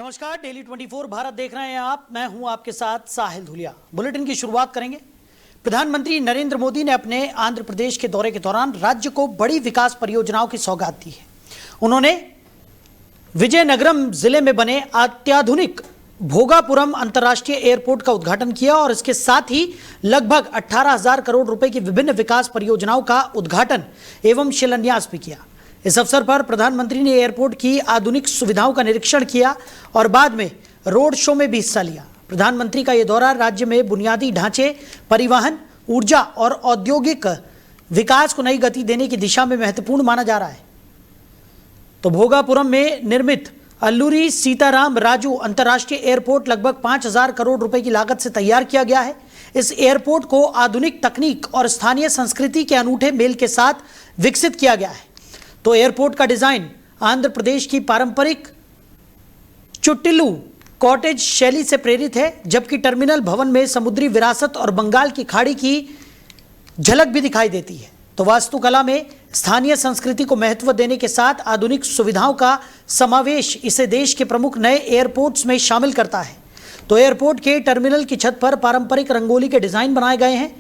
नमस्कार, डेली 24 भारत देख रहे हैं आप। मैं हूं आपके साथ साहिल धुलिया। बुलेटिन की शुरुआत करेंगे। प्रधानमंत्री नरेंद्र मोदी ने अपने आंध्र प्रदेश के दौरे के दौरान राज्य को बड़ी विकास परियोजनाओं की सौगात दी है। उन्होंने विजयनगरम जिले में बने अत्याधुनिक भोगापुरम अंतर्राष्ट्रीय एयरपोर्ट का उद्घाटन किया और इसके साथ ही लगभग 18,000 करोड़ रुपए की विभिन्न विकास परियोजनाओं का उद्घाटन एवं शिलान्यास भी किया। इस अवसर पर प्रधानमंत्री ने एयरपोर्ट की आधुनिक सुविधाओं का निरीक्षण किया और बाद में रोड शो में भी हिस्सा लिया। प्रधानमंत्री का यह दौरा राज्य में बुनियादी ढांचे, परिवहन, ऊर्जा और औद्योगिक विकास को नई गति देने की दिशा में महत्वपूर्ण माना जा रहा है। तो भोगापुरम में निर्मित अल्लूरी सीताराम राजू अंतर्राष्ट्रीय एयरपोर्ट लगभग 5,000 करोड़ रुपए की लागत से तैयार किया गया है। इस एयरपोर्ट को आधुनिक तकनीक और स्थानीय संस्कृति के अनूठे मेल के साथ विकसित किया गया है। तो एयरपोर्ट का डिजाइन आंध्र प्रदेश की पारंपरिक चुट्टिलू कॉटेज शैली से प्रेरित है, जबकि टर्मिनल भवन में समुद्री विरासत और बंगाल की खाड़ी की झलक भी दिखाई देती है। तो वास्तुकला में स्थानीय संस्कृति को महत्व देने के साथ आधुनिक सुविधाओं का समावेश इसे देश के प्रमुख नए एयरपोर्ट्स में शामिल करता है। तो एयरपोर्ट के टर्मिनल की छत पर पारंपरिक रंगोली के डिजाइन बनाए गए हैं।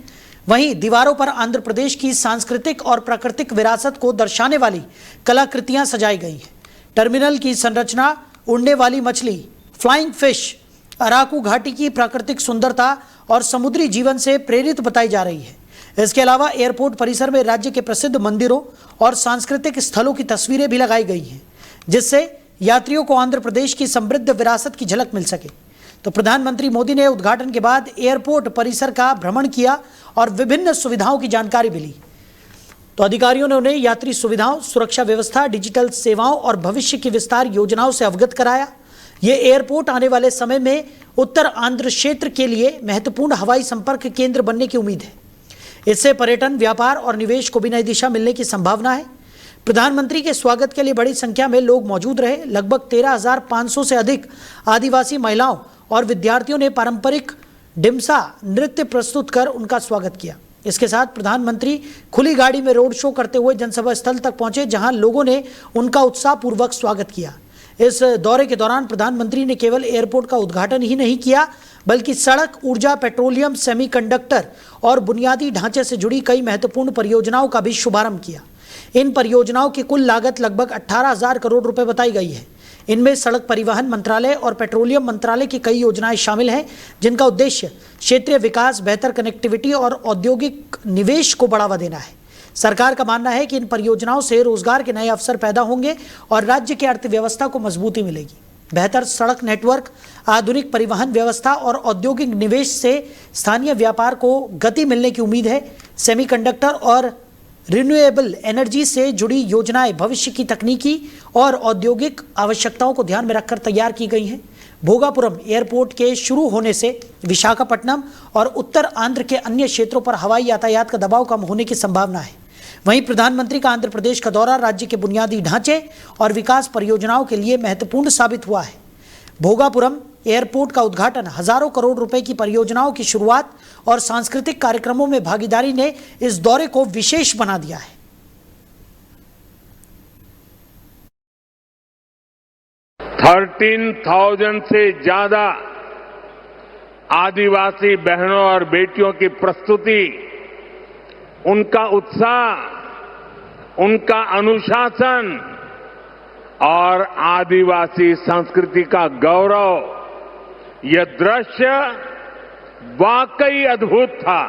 वहीं दीवारों पर आंध्र प्रदेश की सांस्कृतिक और प्राकृतिक विरासत को दर्शाने वाली कलाकृतियां सजाई गई हैं। टर्मिनल की संरचना उड़ने वाली मछली, फ्लाइंग फिश, अराकू घाटी की प्राकृतिक सुंदरता और समुद्री जीवन से प्रेरित बताई जा रही है। इसके अलावा एयरपोर्ट परिसर में राज्य के प्रसिद्ध मंदिरों और सांस्कृतिक स्थलों की तस्वीरें भी लगाई गई हैं, जिससे यात्रियों को आंध्र प्रदेश की समृद्ध विरासत की झलक मिल सके। तो प्रधानमंत्री मोदी ने उद्घाटन के बाद एयरपोर्ट परिसर का भ्रमण किया और विभिन्न सुविधाओं की जानकारी भी ली। तो अधिकारियों ने उन्हें यात्री सुविधाओं, सुरक्षा व्यवस्था, डिजिटल सेवाओं और भविष्य की विस्तार योजनाओं से अवगत कराया। यह एयरपोर्ट आने वाले समय में उत्तर आंध्र क्षेत्र के लिए महत्वपूर्ण हवाई संपर्क केंद्र बनने की उम्मीद है। इससे पर्यटन, व्यापार और निवेश को भी नई दिशा मिलने की संभावना है। प्रधानमंत्री के स्वागत के लिए बड़ी संख्या में लोग मौजूद रहे। लगभग 13,500 से अधिक आदिवासी महिलाओं और विद्यार्थियों ने पारंपरिक डिम्सा नृत्य प्रस्तुत कर उनका स्वागत किया। इसके साथ प्रधानमंत्री खुली गाड़ी में रोड शो करते हुए जनसभा स्थल तक पहुंचे, जहां लोगों ने उनका उत्साहपूर्वक स्वागत किया। इस दौरे के दौरान प्रधानमंत्री ने केवल एयरपोर्ट का उद्घाटन ही नहीं किया, बल्कि सड़क, ऊर्जा, पेट्रोलियम, सेमीकंडक्टर और बुनियादी ढांचे से जुड़ी कई महत्वपूर्ण परियोजनाओं का भी शुभारंभ किया। इन परियोजनाओं की कुल लागत लगभग 18,000 करोड़ रुपए बताई गई है। इनमें सड़क परिवहन मंत्रालय और पेट्रोलियम मंत्रालय की कई योजनाएं शामिल हैं, जिनका उद्देश्य क्षेत्रीय विकास, बेहतर कनेक्टिविटी और औद्योगिक निवेश को बढ़ावा देना है। सरकार का मानना है कि इन परियोजनाओं से रोजगार के नए अवसर पैदा होंगे और राज्य की अर्थव्यवस्था को मजबूती मिलेगी। बेहतर सड़क नेटवर्क, आधुनिक परिवहन व्यवस्था और औद्योगिक निवेश से स्थानीय व्यापार को गति मिलने की उम्मीद है। सेमीकंडक्टर और रिन्यूएबल एनर्जी से जुड़ी योजनाएं भविष्य की तकनीकी और औद्योगिक आवश्यकताओं को ध्यान में रखकर तैयार की गई हैं। भोगापुरम एयरपोर्ट के शुरू होने से विशाखापट्टनम और उत्तर आंध्र के अन्य क्षेत्रों पर हवाई यातायात का दबाव कम होने की संभावना है। वहीं प्रधानमंत्री का आंध्र प्रदेश का दौरा राज्य के बुनियादी ढांचे और विकास परियोजनाओं के लिए महत्वपूर्ण साबित हुआ है। भोगापुरम एयरपोर्ट का उद्घाटन, हजारों करोड़ रुपए की परियोजनाओं की शुरुआत और सांस्कृतिक कार्यक्रमों में भागीदारी ने इस दौरे को विशेष बना दिया है। 13,000 से ज्यादा आदिवासी बहनों और बेटियों की प्रस्तुति, उनका उत्साह, उनका अनुशासन और आदिवासी संस्कृति का गौरव, यह दृश्य वाकई अद्भुत था।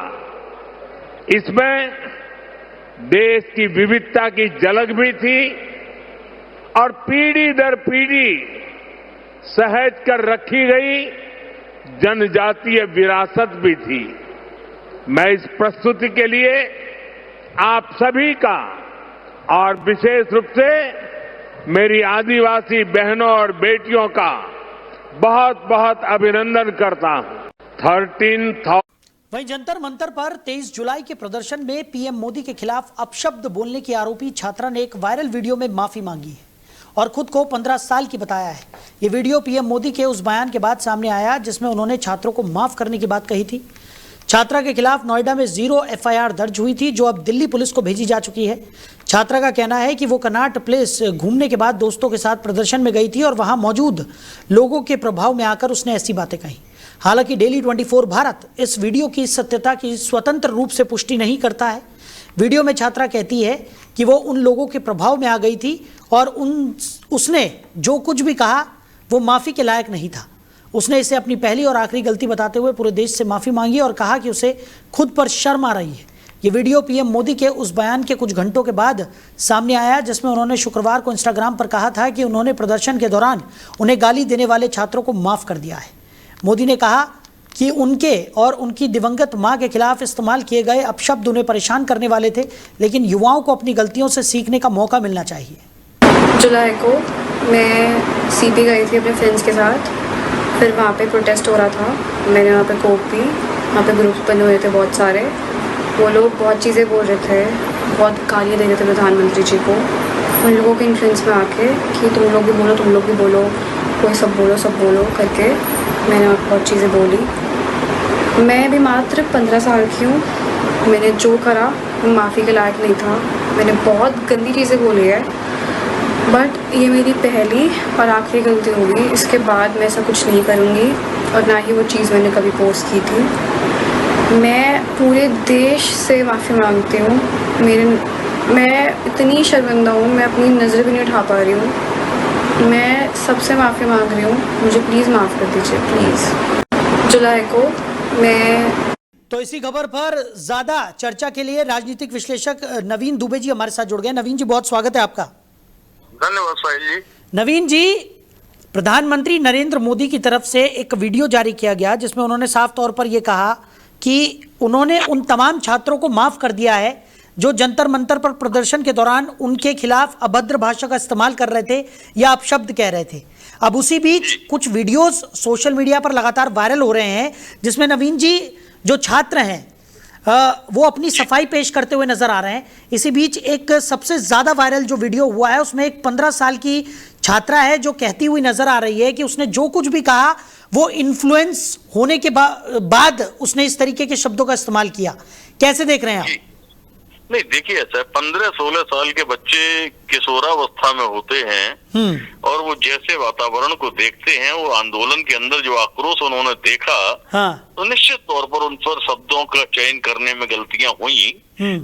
इसमें देश की विविधता की झलक भी थी और पीढ़ी दर पीढ़ी सहेज कर रखी गई जनजातीय विरासत भी थी। मैं इस प्रस्तुति के लिए आप सभी का और विशेष रूप से मेरी आदिवासी बहनों और बेटियों का बहुत बहुत अभिनंदन करता हूं। 13,000। वहीं जंतर मंतर पर 23 जुलाई के प्रदर्शन में पीएम मोदी के खिलाफ अपशब्द बोलने की आरोपी छात्रा ने एक वायरल वीडियो में माफी मांगी है और खुद को 15 साल की बताया है। ये वीडियो पीएम मोदी के उस बयान के बाद सामने आया जिसमें उन्होंने छात्रों को माफ करने की बात कही थी। छात्रा के खिलाफ नोएडा में 0 एफआईआर दर्ज हुई थी, जो अब दिल्ली पुलिस को भेजी जा चुकी है। छात्रा का कहना है कि वो कनॉट प्लेस घूमने के बाद दोस्तों के साथ प्रदर्शन में गई थी और वहां मौजूद लोगों के प्रभाव में आकर उसने ऐसी बातें कही। हालांकि डेली 24 भारत इस वीडियो की सत्यता की स्वतंत्र रूप से पुष्टि नहीं करता है। वीडियो में छात्रा कहती है कि वो उन लोगों के प्रभाव में आ गई थी और उसने जो कुछ भी कहा वो माफ़ी के लायक नहीं था। उसने इसे अपनी पहली और आखिरी गलती बताते हुए पूरे देश से माफ़ी मांगी और कहा कि उसे खुद पर शर्म आ रही है। ये वीडियो पीएम मोदी के उस बयान के कुछ घंटों के बाद सामने आया जिसमें उन्होंने शुक्रवार को इंस्टाग्राम पर कहा था कि उन्होंने प्रदर्शन के दौरान उन्हें गाली देने वाले छात्रों को माफ़ कर दिया है। मोदी ने कहा कि उनके और उनकी दिवंगत मां के खिलाफ इस्तेमाल किए गए अपशब्द उन्हें परेशान करने वाले थे, लेकिन युवाओं को अपनी गलतियों से सीखने का मौका मिलना चाहिए। जुलाई को मैं सीपी गई थी अपने फ्रेंड्स के साथ। फिर वहाँ पे प्रोटेस्ट हो रहा था। मैंने वहाँ पे कोक पी। वहाँ पे ग्रुप्स बने हुए थे बहुत सारे। वो लोग बहुत चीज़ें बोल रहे थे, बहुत गालियाँ दे रहे थे प्रधानमंत्री जी को। उन लोगों के इन्फ्लुएंस में आके कि तुम लोग भी बोलो, तुम लोग भी बोलो, कोई सब बोलो करके मैंने बहुत चीज़ें बोली। मैं भी मात्र 15 साल की हूँ। मैंने जो करा वो माफ़ी के लायक नहीं था। मैंने बहुत गंदी चीज़ें बोली है, बट ये मेरी पहली और आखिरी गलती होगी। इसके बाद मैं ऐसा कुछ नहीं करूँगी और ना ही वो चीज़ मैंने कभी पोस्ट की थी। मैं पूरे देश से माफ़ी मांगती हूँ। मैं इतनी शर्मिंदा हूँ, मैं अपनी नज़र भी नहीं उठा पा रही हूँ। मैं सबसे माफ़ी मांग रही हूँ, मुझे प्लीज़ माफ़ कर दीजिए, प्लीज़। जुलाई को मैं तो इसी खबर पर ज्यादा चर्चा के लिए राजनीतिक विश्लेषक नवीन दुबे जी हमारे साथ जुड़ गए। नवीन जी, बहुत स्वागत है आपका। धन्यवाद साहिल जी। नवीन जी, प्रधानमंत्री नरेंद्र मोदी की तरफ से एक वीडियो जारी किया गया जिसमें उन्होंने साफ तौर पर यह कहा कि उन्होंने उन तमाम छात्रों को माफ कर दिया है जो जंतर मंतर पर प्रदर्शन के दौरान उनके खिलाफ अभद्र भाषा का इस्तेमाल कर रहे थे या अपशब्द कह रहे थे। अब उसी बीच कुछ वीडियोस सोशल मीडिया पर लगातार वायरल हो रहे हैं जिसमें नवीन जी जो छात्र हैं वो अपनी सफाई पेश करते हुए नजर आ रहे हैं। इसी बीच एक सबसे ज्यादा वायरल जो वीडियो हुआ है उसमें एक 15 साल की छात्रा है जो कहती हुई नजर आ रही है कि उसने जो कुछ भी कहा वो इन्फ्लुएंस होने के बाद उसने इस तरीके के शब्दों का इस्तेमाल किया। कैसे देख रहे हैं आप? नहीं, देखिए ऐसा है, 15-16 साल के बच्चे किशोरावस्था में होते हैं और वो जैसे वातावरण को देखते हैं, वो आंदोलन के अंदर जो आक्रोश उन्होंने देखा, हाँ। तो निश्चित तौर पर उन पर शब्दों का चयन करने में गलतियां हुई।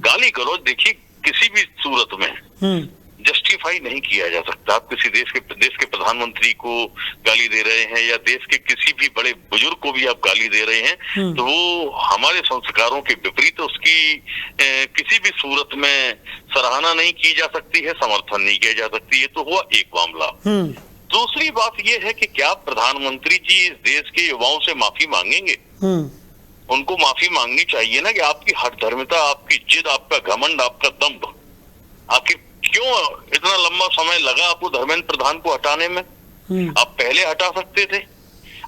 गाली गलौज देखिए किसी भी सूरत में जस्टिफाई नहीं किया जा सकता। आप किसी देश के प्रधानमंत्री को गाली दे रहे हैं या देश के किसी भी बड़े बुजुर्ग को भी आप गाली दे रहे हैं तो वो हमारे संस्कारों के विपरीत उसकी किसी भी सूरत में सराहना नहीं की जा सकती है, समर्थन नहीं किया जा सकती है। तो हुआ एक मामला। दूसरी बात यह है कि क्या प्रधानमंत्री जी इस देश के युवाओं से माफी मांगेंगे? उनको माफी मांगनी चाहिए ना कि आपकी हठधर्मिता, आपकी जिद, आपका घमंड, आपका दम्भ, आखिर क्यों इतना लंबा समय लगा आपको धर्मेंद्र प्रधान को हटाने में? आप पहले हटा सकते थे।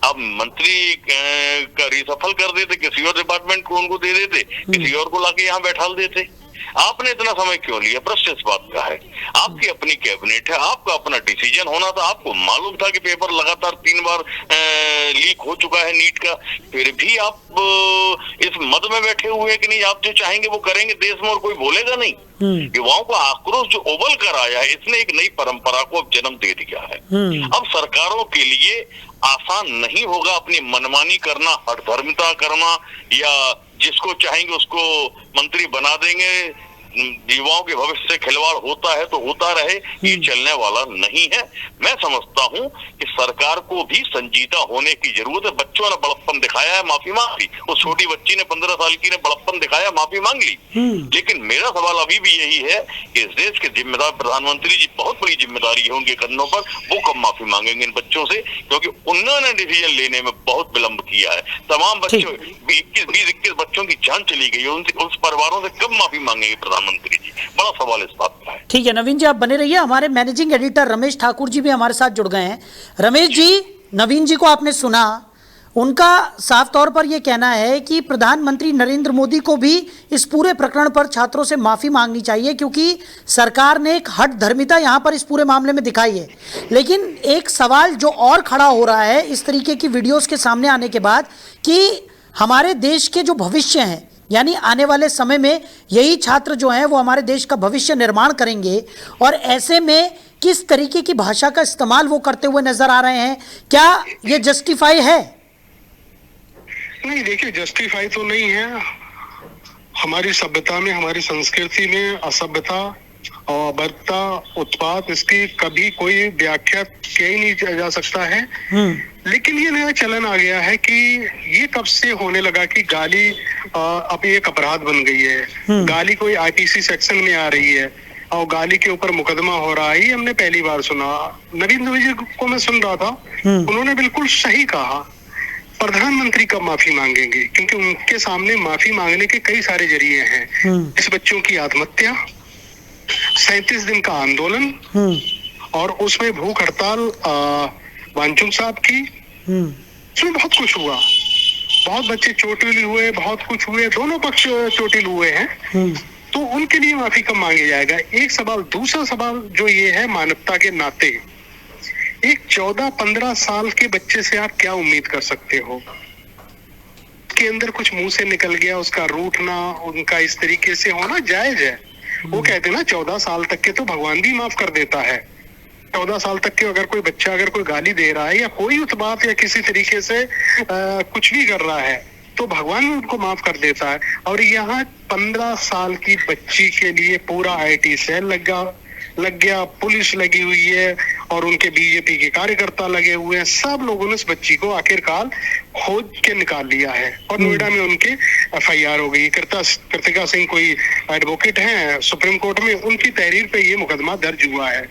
आप मंत्री का रिसफल कर देते, किसी और डिपार्टमेंट को उनको दे देते, किसी और को लाके यहाँ बैठा देते। आपने इतना समय क्यों लिया? प्रश्न इस बात का है। आपकी अपनी कैबिनेट है, आपका अपना डिसीजन होना था। आपको मालूम था कि पेपर लगातार 3 बार लीक हो चुका है नीट का, फिर भी आप इस मद में बैठे हुए कि नहीं, आप जो चाहेंगे वो करेंगे देश में और कोई बोलेगा नहीं। युवाओं का आक्रोश जो उबल कर आया है, इसने एक नई परंपरा को अब जन्म दे दिया है। अब सरकारों के लिए आसान नहीं होगा अपनी मनमानी करना, हठधर्मिता करना, या जिसको चाहेंगे उसको मंत्री बना देंगे। युवाओं के भविष्य से खिलवाड़ होता है तो होता रहे, ये चलने वाला नहीं है। मैं समझता हूं कि सरकार को भी संजीदा होने की जरूरत है। बच्चों ने बड़प्पन दिखाया है, माफी मांग ली। उस छोटी बच्ची ने 15 साल की ने बड़प्पन दिखाया, माफी मांग ली। लेकिन मेरा सवाल अभी भी यही है कि इस देश के जिम्मेदार प्रधानमंत्री जी, बहुत बड़ी जिम्मेदारी है उनके कंधों पर, वो कब माफी मांगेंगे इन बच्चों से? क्योंकि उन्होंने डिसीजन लेने में बहुत विलंब किया है। तमाम बच्चों 20-21 बच्चों की जान चली गई है, उस परिवारों से कब माफी मांगेंगे प्रधानमंत्री जी? बड़ा सवाल इस बात का है। ठीक है नवीन जी, आप बने रहिए। हमारे मैनेजिंग एडिटर रमेश ठाकुर जी भी हमारे साथ जुड़ गए हैं। रमेश जी, नवीन जी को आपने सुना, उनका साफ तौर पर यह कहना है कि प्रधानमंत्री नरेंद्र मोदी को भी इस पूरे प्रकरण पर छात्रों से माफी मांगनी चाहिए क्योंकि सरकार ने एक हठधर्मिता यहां पर इस पूरे मामले में दिखाई है। लेकिन एक सवाल जो और खड़ा हो रहा है इस तरीके की वीडियोस के सामने आने के बाद कि हमारे देश के जो भविष्य हैं, यानी आने वाले समय में यही छात्र जो हैं वो हमारे देश का भविष्य निर्माण करेंगे, और ऐसे में किस तरीके की भाषा का इस्तेमाल वो करते हुए नजर आ रहे हैं, क्या ये जस्टिफाई है? नहीं, देखिए, जस्टिफाई तो नहीं है। हमारी सभ्यता में, हमारी संस्कृति में असभ्यता और बर्ता उत्पात, इसकी कभी कोई व्याख्या किया ही नहीं जा सकता है। लेकिन ये नया चलन आ गया है कि ये कब से होने लगा कि गाली अब एक अपराध बन गई है। गाली कोई आईपीसी सेक्शन में आ रही है और गाली के ऊपर मुकदमा हो रहा है। ये हमने पहली बार सुना। नरेंद्र मोदी जी को मैं सुन रहा था, उन्होंने बिल्कुल सही कहा, प्रधानमंत्री कब माफी मांगेंगे, क्योंकि उनके सामने माफी मांगने के कई सारे जरिए हैं। इस बच्चों की आत्महत्या, 37 दिन का आंदोलन, और उसमें भूख हड़ताल वांचुक साहब की, इसमें बहुत कुछ हुआ। बहुत बच्चे चोटिल हुए, बहुत कुछ हुए, दोनों पक्ष चोटिल हुए हैं। तो उनके लिए माफी कब मांगे जाएगा, एक सवाल। दूसरा सवाल जो ये है, मानवता के नाते एक 14-15 साल के बच्चे से आप क्या उम्मीद कर सकते हो? के अंदर कुछ मुंह से निकल गया, उसका रूठना, उनका इस तरीके से होना जायज है। वो कहते हैं ना, 14 साल तक के तो भगवान भी माफ कर देता है। 14 साल तक के अगर कोई बच्चा अगर कोई गाली दे रहा है या कोई उत्पात या किसी तरीके से कुछ भी कर रहा है, तो भगवान भी उनको माफ कर देता है। और यहाँ 15 साल की बच्ची के लिए पूरा IT सेल लग गया, पुलिस लगी हुई है और उनके बीजेपी के कार्यकर्ता लगे हुए हैं। सब लोगों ने इस बच्ची को आखिरकार खोज के निकाल लिया है और नोएडा में उनके FIR हो गई। कृतिका सिंह कोई एडवोकेट हैं सुप्रीम कोर्ट में, उनकी तहरीर पे ये मुकदमा दर्ज हुआ है।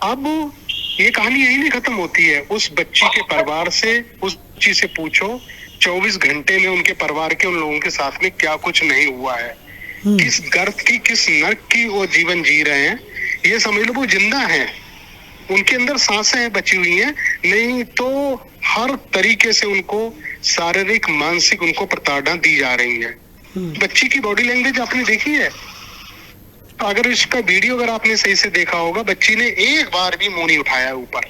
अब ये कहानी यही नहीं खत्म होती है। उस बच्ची के परिवार से, उस बच्ची से पूछो 24 घंटे में उनके परिवार के उन लोगों के साथ में क्या कुछ नहीं हुआ है, किस गर्त की, किस नर्क की वो जीवन जी रहे हैं। ये समझ लो वो जिंदा हैं, उनके अंदर सांसें बची हुई हैं, नहीं तो हर तरीके से उनको शारीरिक मानसिक उनको प्रताड़ना दी जा रही है। बच्ची की बॉडी लैंग्वेज आपने देखी है? अगर इसका वीडियो अगर आपने सही से देखा होगा, बच्ची ने एक बार भी मुंह नहीं उठाया ऊपर,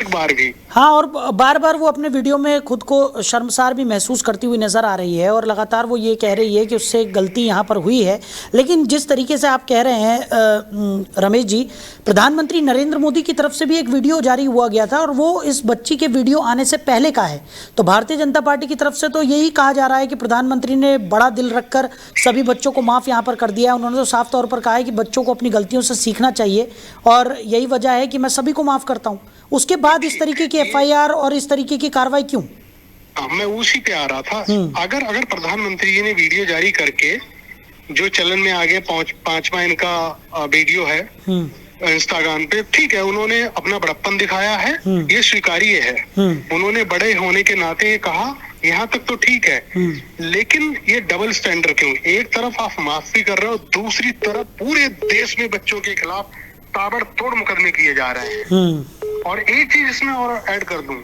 एक बार भी। हाँ, और बार बार वो अपने वीडियो में खुद को शर्मसार भी महसूस करती हुई नजर आ रही है और लगातार वो ये कह रही है कि उससे गलती यहाँ पर हुई है। लेकिन जिस तरीके से आप कह रहे हैं रमेश जी, प्रधानमंत्री नरेंद्र मोदी की तरफ से भी एक वीडियो जारी हुआ गया था और वो इस बच्ची के वीडियो आने से पहले का है। तो भारतीय जनता पार्टी की तरफ से तो यही कहा जा रहा है कि प्रधानमंत्री ने बड़ा दिल रखकर सभी बच्चों को माफ़ यहाँ पर कर दिया है। उन्होंने तो साफ तौर पर कहा है कि बच्चों को अपनी गलतियों से सीखना चाहिए और यही वजह है कि मैं सभी को माफ करता हूं। उसके बाद इस तरीके की FIR और इस तरीके की कार्रवाई क्यों? मैं उसी पे आ रहा था। अगर प्रधानमंत्री जी ने वीडियो जारी करके, जो चलन में आगे पांचवा इनका वीडियो है इंस्टाग्राम पे, ठीक है, उन्होंने अपना बड़प्पन दिखाया है, ये स्वीकार्य है। उन्होंने बड़े होने के नाते ये कहा, यहाँ तक तो ठीक है। लेकिन ये डबल स्टैंडर्ड क्यों? एक तरफ आप माफी कर रहे हो, दूसरी तरफ पूरे देश में बच्चों के खिलाफ ताबड़तोड़ मुकदमे किए जा रहे हैं। और एक चीज इसमें और ऐड कर दूं,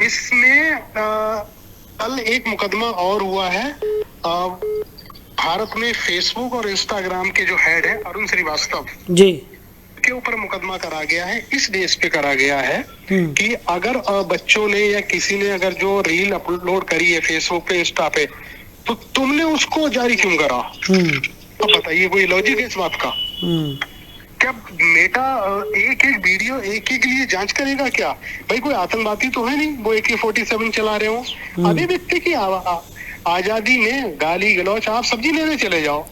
इसमें कल एक मुकदमा और हुआ है। भारत में फेसबुक और इंस्टाग्राम के जो हेड है अरुण श्रीवास्तव जी के ऊपर मुकदमा करा गया है। इस देश पे करा गया है कि अगर बच्चों ने या किसी ने अगर जो रील अपलोड करी है फेसबुक पे, इंस्टा पे, तो तुमने उसको जारी क्यों करा? तो बताइए, कोई लॉजिक है इस बात का? क्या मेटा एक वीडियो एक लिए जांच करेगा क्या? भाई कोई आतंकवादी तो है नहीं वो AK-47 चला रहे हो। अभी व्यक्ति की आजादी में गाली गलौच, आप सब्जी लेने चले जाओ,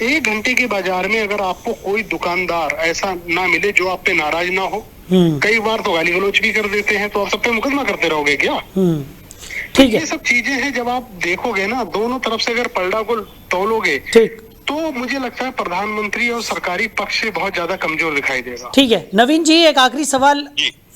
1 घंटे के बाजार में अगर आपको कोई दुकानदार ऐसा ना मिले जो आप पे नाराज ना हो, कई बार तो गाली गलौच भी कर देते हैं, तो आप सब पे मुकदमा करते रहोगे क्या? ठीक है, ये सब चीजें हैं। जब आप देखोगे ना, दोनों तरफ से अगर पलड़ा को तोलोगे, तो मुझे लगता है प्रधानमंत्री और सरकारी पक्ष से बहुत ज्यादा कमजोर दिखाई देगा। ठीक है, नवीन जी, एक आखिरी सवाल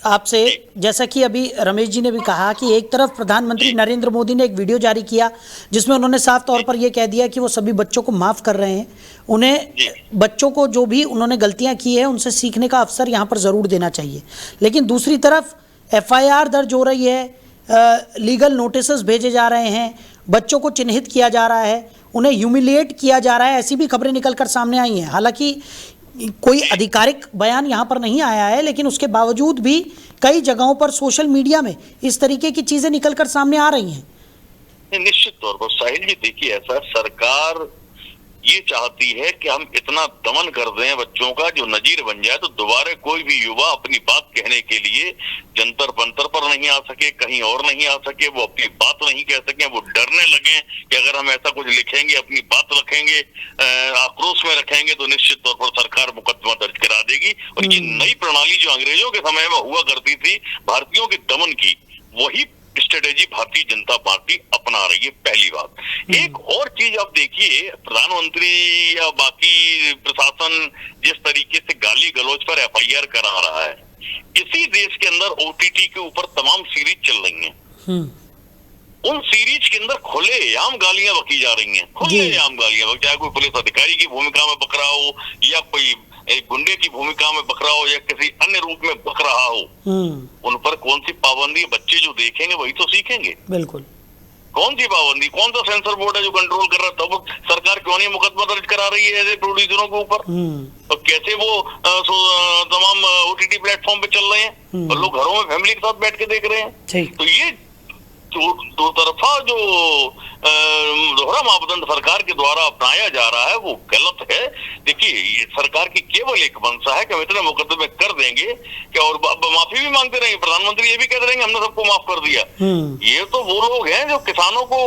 आपसे। जैसा कि अभी रमेश जी ने भी कहा कि एक तरफ प्रधानमंत्री नरेंद्र मोदी ने एक वीडियो जारी किया जिसमें उन्होंने साफ तौर पर यह कह दिया कि वो सभी बच्चों को माफ कर रहे हैं, उन्हें बच्चों को जो भी उन्होंने गलतियां की है उनसे सीखने का अवसर यहाँ पर जरूर देना चाहिए। लेकिन दूसरी तरफ FIR दर्ज हो रही है, लीगल नोटिस भेजे जा रहे हैं, बच्चों को चिन्हित किया जा रहा है, उन्हें ह्यूमिलिएट किया जा रहा है, ऐसी भी खबरें निकलकर सामने आई हैं। हालांकि कोई आधिकारिक बयान यहाँ पर नहीं आया है, लेकिन उसके बावजूद भी कई जगहों पर सोशल मीडिया में इस तरीके की चीजें निकलकर सामने आ रही हैं। तौर पर साहिल जी देखिए, ऐसा सरकार ये चाहती है कि हम इतना दमन कर दें बच्चों का जो नजीर बन जाए, तो दोबारा कोई भी युवा अपनी बात कहने के लिए जंतर पंतर पर नहीं आ सके, कहीं और नहीं आ सके, वो अपनी बात नहीं कह सके, वो डरने लगे कि अगर हम ऐसा कुछ लिखेंगे, अपनी बात रखेंगे, आक्रोश में रखेंगे, तो निश्चित तौर पर सरकार मुकदमा दर्ज करा देगी। और ये नई प्रणाली जो अंग्रेजों के समय में हुआ करती थी भारतीयों के दमन की, वही स्ट्रेटेजी भारतीय जनता पार्टी अपना रही है। पहली बात। एक और चीज आप देखिए, प्रधानमंत्री या बाकी प्रशासन जिस तरीके से गाली गलौज पर एफआईआर करा रहा है, इसी देश के अंदर ओटीटी के ऊपर तमाम सीरीज चल रही हैं। उन सीरीज के अंदर खुलेआम गालियां बकी जा रही हैं, खुलेआम गालियां, चाहे कोई पुलिस अधिकारी की भूमिका में बक रहा हो, या कोई एक गुंडे की भूमिका में बक रहा हो, या किसी अन्य रूप में बक रहा हो, उन पर कौन सी पाबंदी? बच्चे जो देखेंगे वही तो सीखेंगे। बिल्कुल। कौन सी पाबंदी? कौन सा सेंसर बोर्ड है जो कंट्रोल कर रहा है? तब सरकार क्यों नहीं मुकदमा दर्ज करा रही है ऐसे प्रोड्यूसरों के ऊपर? और कैसे वो तमाम ओटीटी प्लेटफॉर्म पे चल रहे हैं और लोग घरों में फैमिली के साथ बैठ के देख रहे हैं। तो ये दो तरफा जो दोहरा मापदंड सरकार के द्वारा अपनाया जा रहा है वो गलत है। देखिए, ये सरकार की केवल एक मंशा है कि हम इतने मुकदमे कर देंगे कि, और माफी भी मांगते रहेंगे, प्रधानमंत्री ये भी कहते रहेंगे हमने सबको माफ कर दिया। ये तो वो लोग हैं जो किसानों को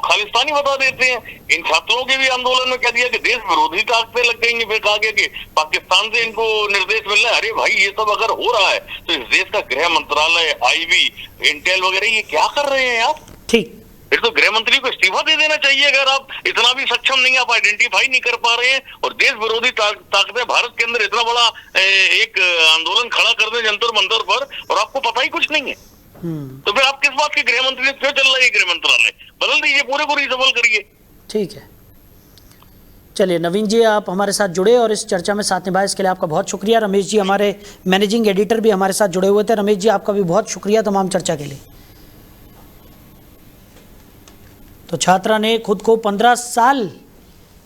खालिस्तानी बता देते हैं। इन छात्रों के भी आंदोलन में कह दिया कि देश विरोधी ताकतें लग गई, फिर कहा गया कि पाकिस्तान से इनको निर्देश मिल रहा है। अरे भाई, ये सब अगर हो रहा है तो इस देश का गृह मंत्रालय, आईबी, इंटेल वगैरह ये क्या कर रहे हैं आप? ठीक, फिर तो गृह मंत्री को इस्तीफा दे देना चाहिए। अगर आप इतना भी सक्षम नहीं, आप आइडेंटिफाई नहीं कर पा रहे हैं और देश विरोधी ताकतें भारत के अंदर इतना बड़ा एक आंदोलन खड़ा कर दे जंतर मंतर पर, और आपको पता ही कुछ नहीं है, तो फिर आप किस बात के गृह मंत्री? क्यों चल रहा है गृह मंत्रालय? बदल दीजिए, पूरे को रिसफल करिए। ठीक है, चलिए नवीन जी, आप हमारे साथ जुड़े और इस चर्चा में साथ निभाए, इसके लिए आपका बहुत शुक्रिया। रमेश जी हमारे मैनेजिंग एडिटर भी हमारे साथ जुड़े हुए थे। रमेश जी, आपका भी बहुत शुक्रिया तमाम चर्चा के लिए। तो छात्रा ने खुद को 15 साल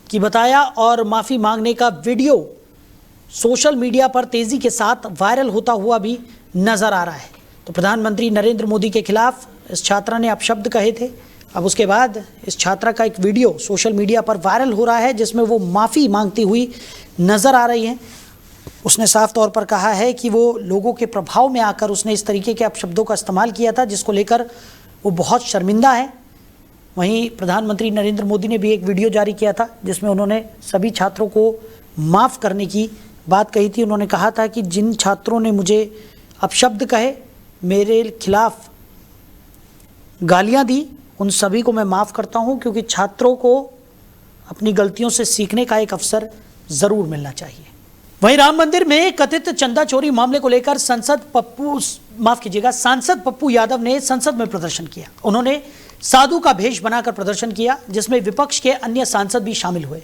की बताया और माफ़ी मांगने का वीडियो सोशल मीडिया पर तेज़ी के साथ वायरल होता हुआ भी नज़र आ रहा है। तो प्रधानमंत्री नरेंद्र मोदी के खिलाफ इस छात्रा ने अपशब्द कहे थे। अब उसके बाद इस छात्रा का एक वीडियो सोशल मीडिया पर वायरल हो रहा है जिसमें वो माफ़ी मांगती हुई नज़र आ रही हैं। उसने साफ तौर पर कहा है कि वो लोगों के प्रभाव में आकर उसने इस तरीके के अपशब्दों का इस्तेमाल किया था, जिसको लेकर वो बहुत शर्मिंदा है। वहीं प्रधानमंत्री नरेंद्र मोदी ने भी एक वीडियो जारी किया था जिसमें उन्होंने सभी छात्रों को माफ़ करने की बात कही थी। उन्होंने कहा था कि जिन छात्रों ने मुझे अपशब्द कहे, मेरे खिलाफ गालियां दी, उन सभी को मैं माफ़ करता हूं, क्योंकि छात्रों को अपनी गलतियों से सीखने का एक अवसर ज़रूर मिलना चाहिए। वहीं राम मंदिर में कथित चंदा चोरी मामले को लेकर सांसद पप्पू यादव ने संसद में प्रदर्शन किया। उन्होंने साधु का भेष बनाकर प्रदर्शन किया जिसमें विपक्ष के अन्य सांसद भी शामिल हुए।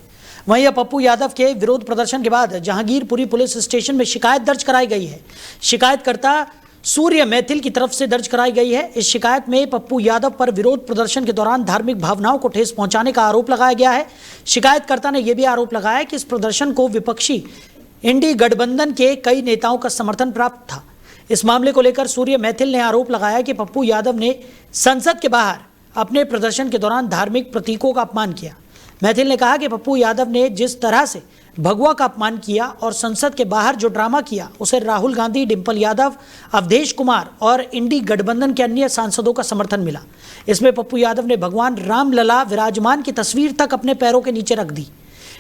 वहीं अब पप्पू यादव के विरोध प्रदर्शन के बाद जहांगीरपुरी पुलिस स्टेशन में शिकायत दर्ज कराई गई है। शिकायतकर्ता सूर्य मैथिल की तरफ से दर्ज कराई गई है। इस शिकायत में पप्पू यादव पर विरोध प्रदर्शन के दौरान धार्मिक भावनाओं को ठेस पहुंचाने का आरोप लगाया गया है। शिकायतकर्ता ने यह भी आरोप लगाया कि इस प्रदर्शन को विपक्षी इंडी गठबंधन के कई नेताओं का समर्थन प्राप्त था। इस मामले को लेकर सूर्य मैथिल ने आरोप लगाया कि पप्पू यादव ने संसद के बाहर अपने प्रदर्शन के दौरान धार्मिक प्रतीकों का अपमान किया। मैथिल ने कहा कि पप्पू यादव ने जिस तरह से भगवा का अपमान किया और संसद के बाहर जो ड्रामा किया, उसे राहुल गांधी, डिंपल यादव, अवधेश कुमार और इंडी गठबंधन के अन्य सांसदों का समर्थन मिला। इसमें पप्पू यादव ने भगवान रामलला विराजमान की तस्वीर तक अपने पैरों के नीचे रख दी।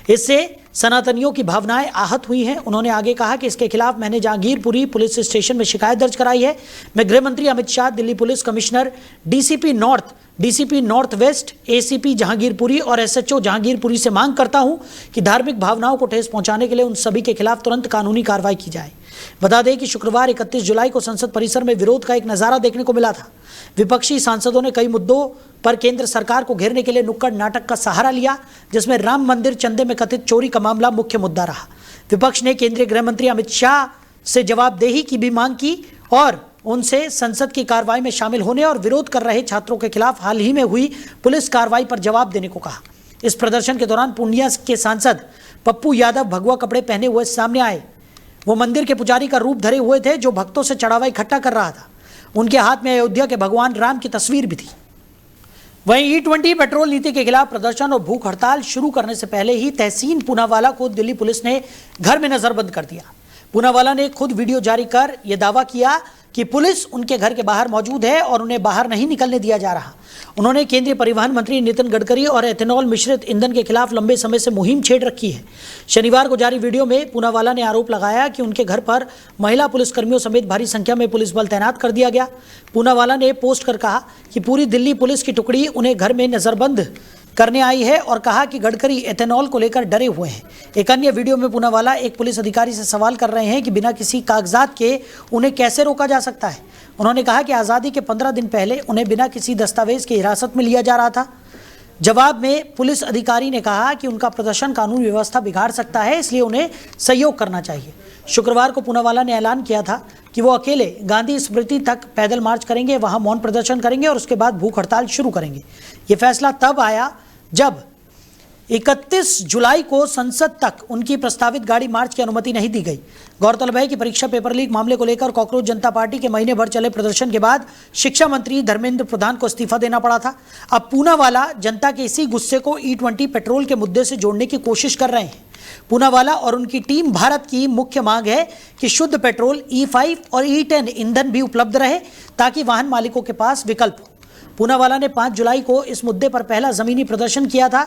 इससे सनातनियों की भावनाएं आहत हुई हैं। उन्होंने आगे कहा कि इसके खिलाफ मैंने जहांगीरपुरी पुलिस स्टेशन में शिकायत दर्ज कराई है। मैं गृह मंत्री Amit Shah, Delhi police commissioner, DCP north west, ACP Jahangirpuri और एसएचओ जहांगीरपुरी से मांग करता हूं कि धार्मिक भावनाओं को ठेस पहुंचाने के लिए उन सभी के खिलाफ तुरंत कानूनी कार्रवाई की जाए। बता दें कि शुक्रवार 31 जुलाई को संसद परिसर में विरोध का एक नजारा देखने को मिला था। विपक्षी सांसदों ने कई मुद्दों पर केंद्र सरकार को घेरने के लिए नुक्कड़ नाटक का सहारा लिया, जिसमें राम मंदिर चंदे में कथित चोरी का मामला मुख्य मुद्दा रहा। विपक्ष ने केंद्रीय गृह मंत्री अमित शाह से जवाबदेही की भी मांग की और उनसे संसद की कार्रवाई में शामिल होने और विरोध कर रहे छात्रों के खिलाफ हाल ही में हुई पुलिस कार्रवाई पर जवाब देने को कहा। इस प्रदर्शन के दौरान पूर्णिया के सांसद पप्पू यादव भगवा कपड़े पहने हुए सामने आए। वो मंदिर के पुजारी का रूप धरे हुए थे जो भक्तों से चढ़ावा इकट्ठा कर रहा था। उनके हाथ में अयोध्या के भगवान राम की तस्वीर भी थी। वहीं E20 पेट्रोल नीति के खिलाफ प्रदर्शन और भूख हड़ताल शुरू करने से पहले ही तहसीन पूनावाला को दिल्ली पुलिस ने घर में नजरबंद कर दिया। पूनावाला ने खुद वीडियो जारी कर यह दावा किया कि पुलिस उनके घर के बाहर मौजूद है और उन्हें बाहर नहीं निकलने दिया जा रहा। उन्होंने केंद्रीय परिवहन मंत्री नितिन गडकरी और एथेनॉल मिश्रित ईंधन के खिलाफ लंबे समय से मुहिम छेड़ रखी है। शनिवार को जारी वीडियो में पूनावाला ने आरोप लगाया कि उनके घर पर महिला पुलिसकर्मियों समेत भारी संख्या में पुलिस बल तैनात कर दिया गया। पूनावाला ने पोस्ट कर कहा कि पूरी दिल्ली पुलिस की टुकड़ी उन्हें घर में नजरबंद करने आई है और कहा कि गडकरी एथेनॉल को लेकर डरे हुए हैं। एक अन्य वीडियो में पूनावाला एक पुलिस अधिकारी से सवाल कर रहे हैं कि बिना किसी कागजात के उन्हें कैसे रोका जा सकता है। उन्होंने कहा कि आज़ादी के 15 दिन पहले उन्हें बिना किसी दस्तावेज की हिरासत में लिया जा रहा था। जवाब में पुलिस अधिकारी ने कहा कि उनका प्रदर्शन कानून व्यवस्था बिगाड़ सकता है, इसलिए उन्हें सहयोग करना चाहिए। शुक्रवार को पूनावाला ने ऐलान किया था कि वो अकेले गांधी स्मृति तक पैदल मार्च करेंगे, वहां मौन प्रदर्शन करेंगे और उसके बाद भूख हड़ताल शुरू करेंगे। ये फैसला तब आया जब 31 जुलाई को संसद तक उनकी प्रस्तावित गाड़ी मार्च की अनुमति नहीं दी गई। गौरतलब है कि परीक्षा पेपर लीक मामले को लेकर कॉकरोच जनता पार्टी के महीने भर चले प्रदर्शन के बाद शिक्षा मंत्री धर्मेंद्र प्रधान को इस्तीफा देना पड़ा था। अब पूनावाला जनता के इसी गुस्से को E20 पेट्रोल के मुद्दे से जोड़ने की कोशिश कर रहे हैं। पूनावाला और उनकी टीम भारत की मुख्य मांग है कि शुद्ध पेट्रोल E5 और E10 ईंधन भी उपलब्ध रहे ताकि वाहन मालिकों के पास विकल्प हो। पूनावाला ने 5 जुलाई को इस मुद्दे पर पहला जमीनी प्रदर्शन किया था।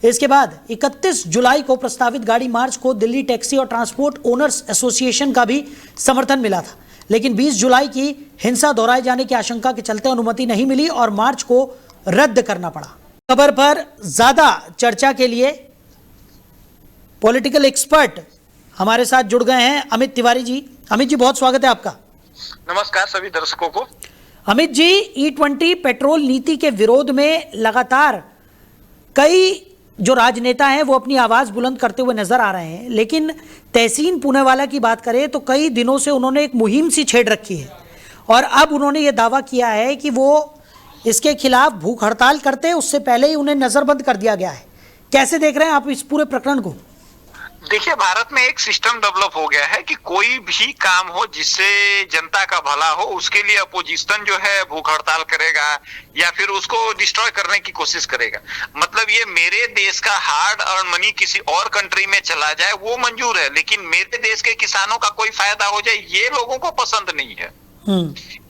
इसके बाद 31 जुलाई को प्रस्तावित गाड़ी मार्च को दिल्ली टैक्सी और ट्रांसपोर्ट ओनर्स एसोसिएशन का भी समर्थन मिला था, लेकिन 20 जुलाई की हिंसा दोहराए जाने की आशंका के चलते अनुमति नहीं मिली और मार्च को रद्द करना पड़ा। खबर पर ज्यादा चर्चा के लिए पॉलिटिकल एक्सपर्ट हमारे साथ जुड़ गए हैं अमित तिवारी जी। अमित जी, बहुत स्वागत है आपका। नमस्कार सभी दर्शकों को। अमित जी, E20 पेट्रोल नीति के विरोध में लगातार कई जो राजनेता हैं वो अपनी आवाज बुलंद करते हुए नजर आ रहे हैं, लेकिन तहसीन पूनावाला की बात करें तो कई दिनों से उन्होंने एक मुहिम सी छेड़ रखी है और अब उन्होंने ये दावा किया है कि वो इसके खिलाफ भूख हड़ताल करते हैं, उससे पहले ही उन्हें नजरबंद कर दिया गया है। कैसे देख रहे हैं आप इस पूरे प्रकरण को? देखिए, भारत में एक सिस्टम डेवलप हो गया है कि कोई भी काम हो जिससे जनता का भला हो, उसके लिए अपोजिशन जो है भूख हड़ताल करेगा या फिर उसको डिस्ट्रॉय करने की कोशिश करेगा। मतलब ये मेरे देश का हार्ड अर्न मनी किसी और कंट्री में चला जाए वो मंजूर है, लेकिन मेरे देश के किसानों का कोई फायदा हो जाए ये लोगों को पसंद नहीं है।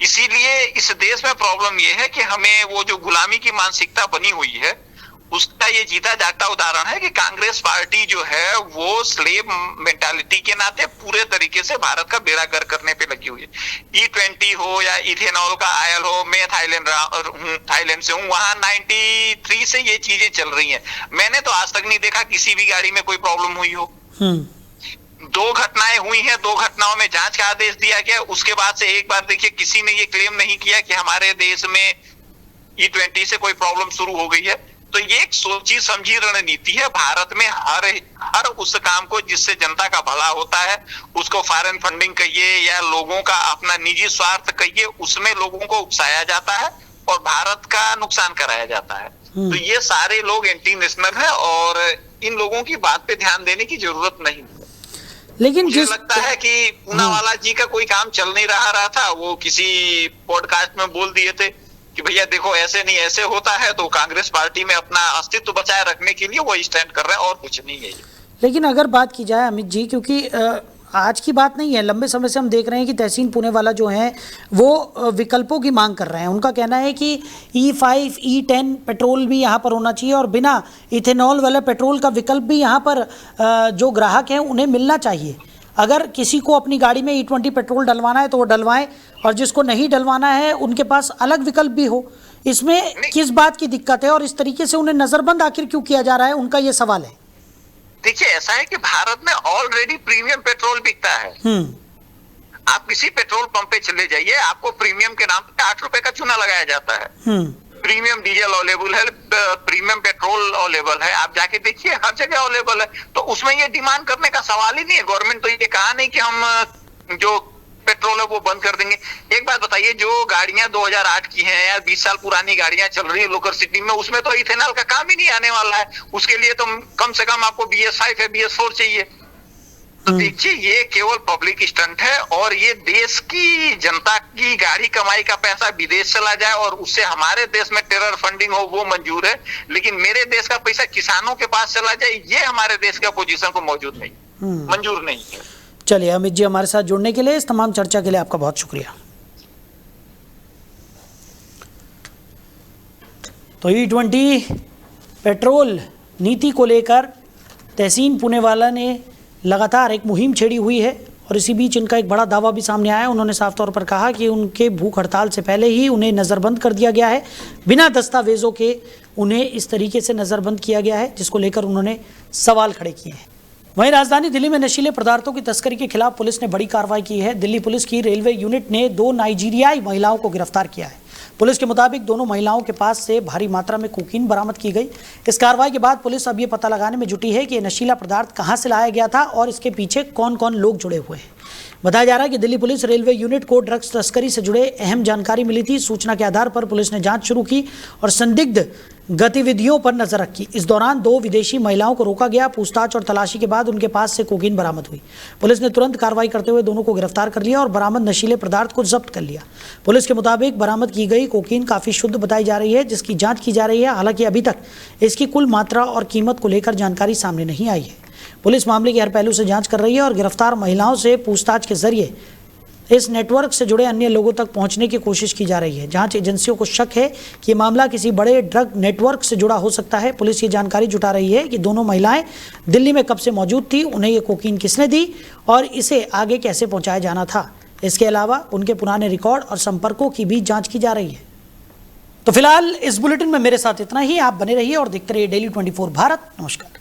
इसीलिए इस देश में प्रॉब्लम ये है कि हमें वो जो गुलामी की मानसिकता बनी हुई है उसका ये जीता जागता उदाहरण है कि कांग्रेस पार्टी जो है वो स्लेव मेंटालिटी के नाते पूरे तरीके से भारत का बेड़ा गर्क करने पे लगी हुई है। E20 हो या इथेनॉल का आयल हो, मैं थाईलैंड से हूँ, वहां 93 से ये चीजें चल रही हैं। मैंने तो आज तक नहीं देखा किसी भी गाड़ी में कोई प्रॉब्लम हुई हो। 2 घटनाएं हुई हैं, 2 घटनाओं में जांच का आदेश दिया गया। उसके बाद से एक बार देखिए किसी ने ये क्लेम नहीं किया कि हमारे देश में E20 से कोई प्रॉब्लम शुरू हो गई है। तो ये एक सोची समझी रणनीति है। भारत में हर उस काम को जिससे जनता का भला होता है, उसको फॉरेन फंडिंग कहिए या लोगों का अपना निजी स्वार्थ कहिए, उसमें लोगों को उकसाया जाता है और भारत का नुकसान कराया जाता है। तो ये सारे लोग एंटी नेशनल है और इन लोगों की बात पे ध्यान देने की जरूरत नहीं। लेकिन मुझे लगता है कि पूनावाला जी का कोई काम चल नहीं रहा था। वो किसी पॉडकास्ट में बोल दिए थे कि भैया देखो ऐसे नहीं ऐसे होता है, तो कांग्रेस पार्टी में अपना अस्तित्व बचाए रखने के लिए वो स्टैंड कर रहे हैं और कुछ नहीं है। लेकिन अगर बात की जाए अमित जी, क्योंकि आज की बात नहीं है, लंबे समय से हम देख रहे हैं कि तहसीन पूनावाला जो हैं वो विकल्पों की मांग कर रहे हैं। उनका कहना है कि E5 E10 पेट्रोल भी यहाँ पर होना चाहिए और बिना इथेनॉल वाले पेट्रोल का विकल्प भी यहाँ पर जो ग्राहक हैं उन्हें मिलना चाहिए। अगर किसी को अपनी गाड़ी में E20 पेट्रोल डलवाना है तो वो डलवाएं और जिसको नहीं डलवाना है उनके पास अलग विकल्प भी हो। इसमें किस बात की दिक्कत है और इस तरीके से उन्हें नजरबंद आखिर क्यों किया जा रहा है, उनका ये सवाल है। देखिए, ऐसा है कि भारत में ऑलरेडी प्रीमियम पेट्रोल बिकता है। आप किसी पेट्रोल पंप पे चले जाइए, आपको प्रीमियम के नाम पे 8 रुपए का चूना लगाया जाता है। प्रीमियम डीजल अवेलेबल है, प्रीमियम पेट्रोल अवेलेबल है, आप जाके देखिए हर जगह अवेलेबल है। तो उसमें ये डिमांड करने का सवाल ही नहीं है। गवर्नमेंट तो ये कहा नहीं कि हम जो पेट्रोल है वो बंद कर देंगे। एक बात बताइए, जो गाड़ियां 2008 की हैं या 20 साल पुरानी गाड़ियां चल रही है लोकल सिटी में, उसमें तो इथेनॉल का काम ही नहीं आने वाला है। उसके लिए तो कम से कम आपको BS5 या BS4 चाहिए। तो देखिए ये केवल पब्लिक स्टंट है और ये देश की जनता की गाड़ी कमाई का पैसा विदेश चला जाए और उससे हमारे देश में टेरर फंडिंग हो वो मंजूर है, लेकिन मेरे देश का पैसा किसानों के पास चला जाए ये हमारे देश के अपोजिशन को मौजूद नहीं, मंजूर नहीं है। चलिए अमित जी हमारे साथ जुड़ने के लिए, इस तमाम चर्चा के लिए आपका बहुत शुक्रिया। तो E20 पेट्रोल नीति को लेकर तहसीन पुणेवाला ने लगातार एक मुहिम छेड़ी हुई है और इसी बीच इनका एक बड़ा दावा भी सामने आया। उन्होंने साफ तौर पर कहा कि उनके भूख हड़ताल से पहले ही उन्हें नज़रबंद कर दिया गया है, बिना दस्तावेज़ों के उन्हें इस तरीके से नज़रबंद किया गया है, जिसको लेकर उन्होंने सवाल खड़े किए हैं। वहीं राजधानी दिल्ली में नशीले पदार्थों की तस्करी के खिलाफ पुलिस ने बड़ी कार्रवाई की है। दिल्ली पुलिस की रेलवे यूनिट ने 2 नाइजीरियाई महिलाओं को गिरफ्तार किया है। पुलिस के मुताबिक दोनों महिलाओं के पास से भारी मात्रा में कोकीन बरामद की गई। इस कार्रवाई के बाद पुलिस अब ये पता लगाने में जुटी है कि ये नशीला पदार्थ कहां से लाया गया था और इसके पीछे कौन कौन लोग जुड़े हुए हैं। बताया जा रहा है कि दिल्ली पुलिस रेलवे यूनिट को ड्रग्स तस्करी से जुड़े अहम जानकारी मिली थी। सूचना के आधार पर पुलिस ने जांच शुरू की और संदिग्ध गतिविधियों पर नजर रखी। इस दौरान 2 विदेशी महिलाओं को रोका गया। पूछताछ और तलाशी के बाद उनके पास से कोकीन बरामद हुई। पुलिस ने तुरंत कार्रवाई करते हुए दोनों को गिरफ्तार कर लिया और बरामद नशीले पदार्थ को जब्त कर लिया। पुलिस के मुताबिक बरामद की गई कोकीन काफी शुद्ध बताई जा रही है, जिसकी जांच की जा रही है। हालांकि अभी तक इसकी कुल मात्रा और कीमत को लेकर जानकारी सामने नहीं आई है। पुलिस मामले के हर पहलू से जांच कर रही है और गिरफ्तार महिलाओं से पूछताछ के जरिए इस नेटवर्क से जुड़े अन्य लोगों तक पहुंचने की कोशिश की जा रही है। जांच एजेंसियों को शक है कि ये मामला किसी बड़े ड्रग नेटवर्क से जुड़ा हो सकता है। पुलिस ये जानकारी जुटा रही है कि दोनों महिलाएं दिल्ली में कब से मौजूद थी, उन्हें ये कोकीन किसने दी और इसे आगे कैसे पहुंचाया जाना था। इसके अलावा उनके पुराने रिकॉर्ड और संपर्कों की भी जाँच की जा रही है। तो फिलहाल इस बुलेटिन में मेरे साथ इतना ही। आप बने रहिए और देखते रहिए Daily 24 भारत। नमस्कार।